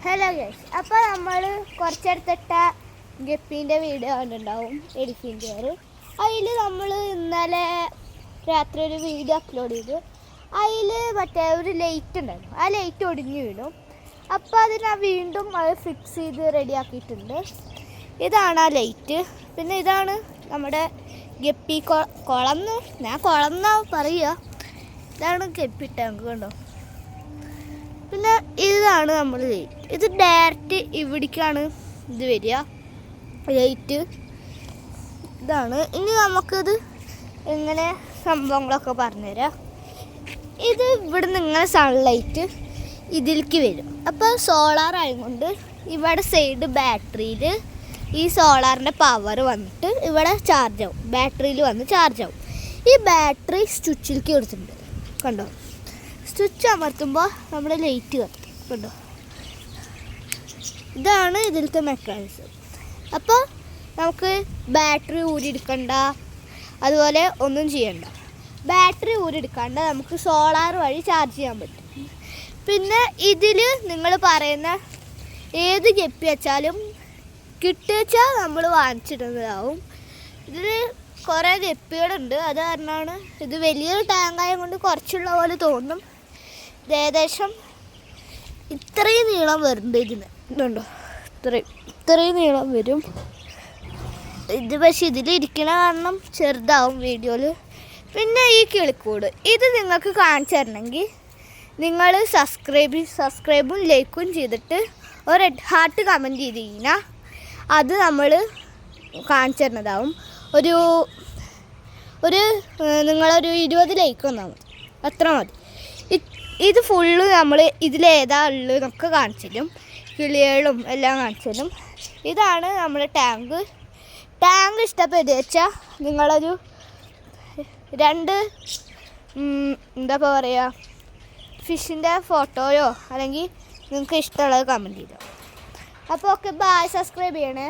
Hello guys, അപ്പോൾ നമ്മൾ കുറച്ചെടുത്തിട്ട ഗപ്പീൻ്റെ video കണ്ടുണ്ടാവും എലിഫിൻ്റെ അതിൽ നമ്മൾ ഇന്നലെ രാത്രി ഒരു വീഡിയോ അപ്ലോഡ് ചെയ്തു. അതിൽ മറ്റേ ഒരു ലൈറ്റ് ഉണ്ടായിരുന്നു, ആ ലൈറ്റ് ഒടിഞ്ഞു വീണു. അപ്പോൾ അതിന് വീണ്ടും അത് ഫിക്സ് ചെയ്ത് റെഡിയാക്കിയിട്ടുണ്ട്. ഇതാണ് ആ ലൈറ്റ്. പിന്നെ ഇതാണ് നമ്മുടെ ഗപ്പി കുളന്ന്, ഞാൻ കുളന്നാ പറയുക. ഇതാണ് ഗപ്പി ടാങ്ക്, കണ്ടോ. പിന്നെ ഇതാണ് നമ്മൾ ലൈറ്റ്. ഇത് ഡയറക്റ്റ് ഇവിടേക്കാണ് ഇത് വരിക, ലൈറ്റ് ഇതാണ്. ഇനി നമുക്കിത് എങ്ങനെ സംഭവങ്ങളൊക്കെ പറഞ്ഞുതരാം. ഇത് ഇവിടുന്ന് ഇങ്ങനെ സൺലൈറ്റ് ഇതിലേക്ക് വരും. അപ്പോൾ സോളാർ ആയതുകൊണ്ട് ഇവിടെ സൈഡ് ബാറ്ററിയിൽ ഈ സോളാറിൻ്റെ പവർ വന്നിട്ട് ഇവിടെ ചാർജ് ആവും, ബാറ്ററിയിൽ വന്ന് ചാർജ് ആവും. ഈ ബാറ്ററി സ്വിച്ചിലേക്ക് കൊടുത്തിട്ടുണ്ട്, കണ്ടോ. സ്വിച്ച് അമർത്തുമ്പോൾ നമ്മുടെ ലൈറ്റ് കത്തും, കണ്ടോ. ഇതാണ് ഇതിലത്തെ മെക്കാനിസം. അപ്പോൾ നമുക്ക് ബാറ്ററി ഊരിയെടുക്കണ്ട, അതുപോലെ ഒന്നും ചെയ്യണ്ട. ബാറ്ററി ഊരിയെടുക്കാണ്ട് നമുക്ക് സോളാർ വഴി ചാർജ് ചെയ്യാൻ പറ്റും. പിന്നെ ഇതിൽ നിങ്ങൾ പറയുന്ന ഏത് ഗപ്പി വെച്ചാലും കിട്ടിച്ചാൽ നമ്മൾ വാങ്ങിച്ചിടുന്നതാവും. ഇതിൽ കുറേ ഗപ്പികളുണ്ട്, അത് കാരണമാണ് ഇത് വലിയൊരു ടാങ്കായ കൊണ്ട് കുറച്ചുള്ള പോലെ തോന്നും. ഇത് ഏകദേശം ഇത്രയും നീളം വരുന്നുണ്ട് ഇതിന്, ഇതുണ്ടോ, ഇത്രയും നീളം വരും ഇത്. പക്ഷേ ഇതിലിരിക്കണ കാരണം ചെറുതാവും വീഡിയോയിൽ. പിന്നെ ഈ കിളിക്കൂട് ഇത് നിങ്ങൾക്ക് കാണിച്ചു തരണമെങ്കിൽ നിങ്ങൾ സബ്സ്ക്രൈബും ലൈക്കും ചെയ്തിട്ട് ഒരു റെഡ് ഹാർട്ട് കമൻറ്റ് ചെയ്ത് കഴിഞ്ഞാൽ അത് നമ്മൾ കാണിച്ചു തരുന്നതാവും. നിങ്ങളൊരു 20 ലൈക്ക് വന്നാൽ മതി, അത്ര മതി. ഇത് ഫുള്ള് നമ്മൾ ഇതിലേതാ ഉള്ളത് എന്നൊക്കെ കാണിച്ചു തരും, കിളികളും എല്ലാം കാണിച്ചു തരും. ഇതാണ് നമ്മുടെ ടാങ്ക്. ഇഷ്ടപ്പെടുക വെച്ചാൽ നിങ്ങളൊരു 2 എന്താ പറയുക, ഫിഷിൻ്റെ ഫോട്ടോയോ അല്ലെങ്കിൽ നിങ്ങൾക്ക് ഇഷ്ടമുള്ളത് കമൻറ്റ് ചെയ്തോ. അപ്പോൾ ഓക്കെ, ബൈ. സബ്സ്ക്രൈബ് ചെയ്യണേ.